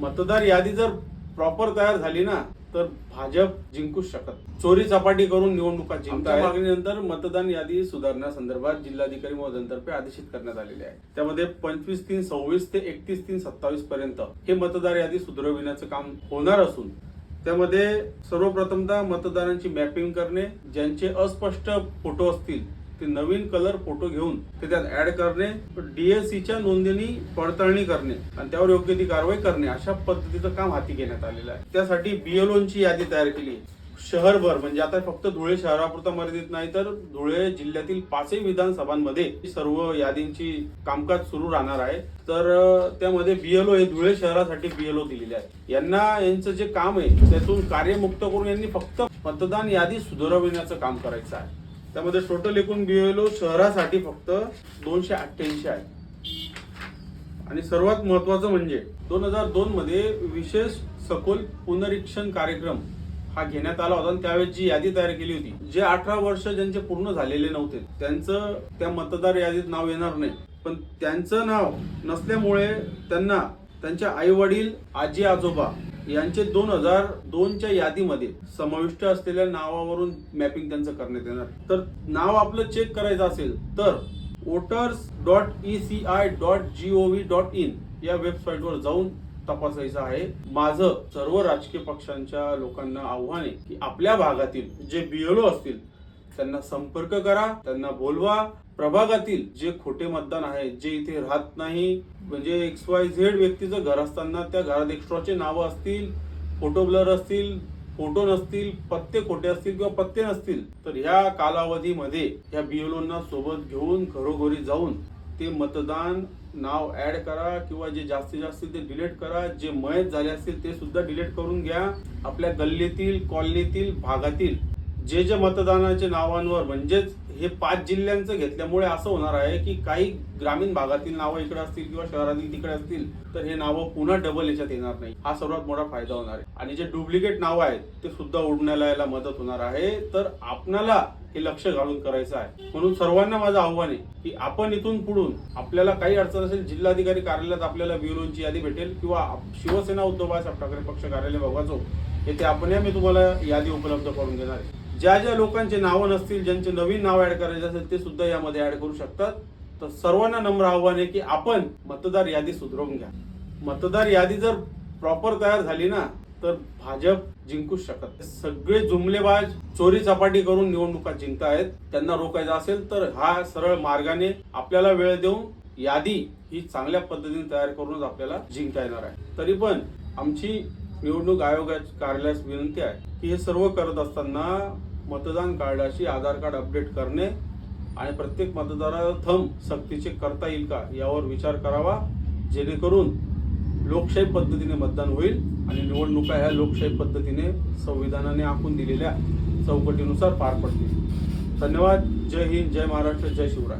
मतदार यादी जर प्रॉपर तयार झाली ना तर भाजप जिंकूच शकत. चोरी चपाटी करून निवडणुका जिंकतात. मागणीनंतर मतदान यादी सुधारण्यासंदर्भात जिल्हाधिकारी महोदयांतर्फे आदेशित करण्यात आलेले आहे. त्यामध्ये 25/3/26 ते 31/3/27 पर्यंत हे मतदार यादी सुधारविण्याचं काम होणार असून त्यामध्ये सर्वप्रथमतः मतदारांची मॅपिंग करणे, ज्यांचे अस्पष्ट फोटो असतील ते नवीन कलर फोटो घेऊन ते त्यात ऍड करणे, डीएससीच्या नोंदणी पडताळणी करणे आणि त्यावर योग्य ती कारवाई करणे अशा पद्धतीचं काम हाती घेण्यात आलेलं आहे. त्यासाठी बीएलओची यादी तयार केली. शहरभर म्हणजे आता फक्त धुळे शहरापुरता मर्यादित नाही तर धुळे जिल्ह्यातील 5ही विधानसभांमध्ये सर्व यादींची कामकाज सुरू राहणार आहे. तर त्यामध्ये बीएलओ हे धुळे शहरासाठी बीएलओ दिलेले आहे. यांचं जे काम आहे त्यातून कार्यमुक्त करून यांनी फक्त मतदान यादी सुधारविण्याचं काम करायचं आहे. त्यामध्ये टोटल एकूण बीएलओ शहरासाठी फक्त 288 आहे. आणि सर्वात महत्वाचं म्हणजे 2002 मध्ये विशेष सखोल पुनरीक्षण कार्यक्रम हा घेण्यात आला होता. त्यावेळेस जी यादी तयार केली होती, जे 18 वर्ष ज्यांचे पूर्ण झालेले नव्हते त्यांचं त्या मतदार यादीत नाव येणार नाही. पण त्यांचं नाव नसल्यामुळे त्यांना त्यांच्या आई वडील, आजी आजोबा यांचे 2002च्या यादीमध्ये समाविष्ट असलेल्या नावावरून मॅपिंग त्यांचं करण्यात येणार. तर नाव आपलं चेक करायचं असेल तर voters.eci.gov.in या वेबसाईटवर जाऊन तपासायचं आहे. माझं सर्व राजकीय पक्षांच्या लोकांना आव्हान आहे की आपल्या भागातील जे बीएलओ असतील त्यांना संपर्क करा, त्यांना बोलवा. प्रभागातील जे खोटे मतदान आहे, जे इथे राहत नाही, म्हणजे XYZ व्यक्तीचं घर असताना त्या घरात एक्स्ट्राचे नावं असतील, फोटो ब्लर असतील, फोटो नसतील, पत्ते खोटे असतील किंवा पत्ते नसतील, तर ह्या कालावधीमध्ये या बीएलओंना सोबत घेऊन घरोघरी जाऊन ते मतदान नाव ऍड करा किंवा जे जास्तीत जास्त ते डिलीट करा. जे मयत झाले असतील ते सुद्धा डिलीट करून घ्या. आपल्या गल्लीतील, कॉलनीतील, भागातील जे जे मतदानाच्या नावांवर म्हणजेच हे 5 जिल्ह्यांचं घेतल्यामुळे असं होणार आहे की काही ग्रामीण भागातील नावं इकडे असतील किंवा शहरातील तिकडे असतील तर हे नावं पुन्हा डबल याच्यात येणार नाही. हा सर्वात मोठा फायदा होणार आहे. आणि जे डुप्लिकेट नावं आहेत ते सुद्धा उडण्याला यायला मदत होणार आहे. तर आपणाला हे लक्ष घालून करायचं आहे. म्हणून सर्वांना माझं आव्हान आहे की आपण इथून पुढून आपल्याला काही अडचण असेल जिल्हाधिकारी कार्यालयात आपल्याला बीएलओची यादी भेटेल किंवा शिवसेना उद्धव बाळासाहेब ठाकरे पक्ष कार्यालय बघायचो येथे आपण मी तुम्हाला यादी उपलब्ध करून देणार आहे. ज्या ज्या लोकांचे नावं नसतील, ज्यांचे नवीन नाव ऍड करायचे असेल ते सुद्धा यामध्ये ऍड करू शकतात. तर सर्वांना नम्र आव्हान आहे की आपण मतदार यादी सुधारून घ्या. मतदार यादी जर प्रॉपर तयार झाली ना तर भाजप जिंकूच शकत. सगळे जुमलेबाज चोरी चपाटी करून निवडणुका जिंकतायत. त्यांना रोखायचं असेल तर हा सरळ मार्गाने आपल्याला वेळ देऊन यादी ही चांगल्या पद्धतीने तयार करूनच आपल्याला जिंकता येणार आहे. तरी पण आमची निवडणूक आयोगाच्या कार्यालयास विनंती आहे की हे सर्व करत असताना मतदान कार्डाशी आधार कार्ड अपडेट करणे आणि प्रत्येक मतदाराला थंब सक्तीचे करता येईल का यावर विचार करावा, जेणेकरून लोकशाही पद्धतीने मतदान होईल आणि निवडणुका ह्या लोकशाही पद्धतीने संविधानाने आखून दिलेल्या चौकटीनुसार पार पडतील. धन्यवाद. जय हिंद, जय महाराष्ट्र, जय शिवराय.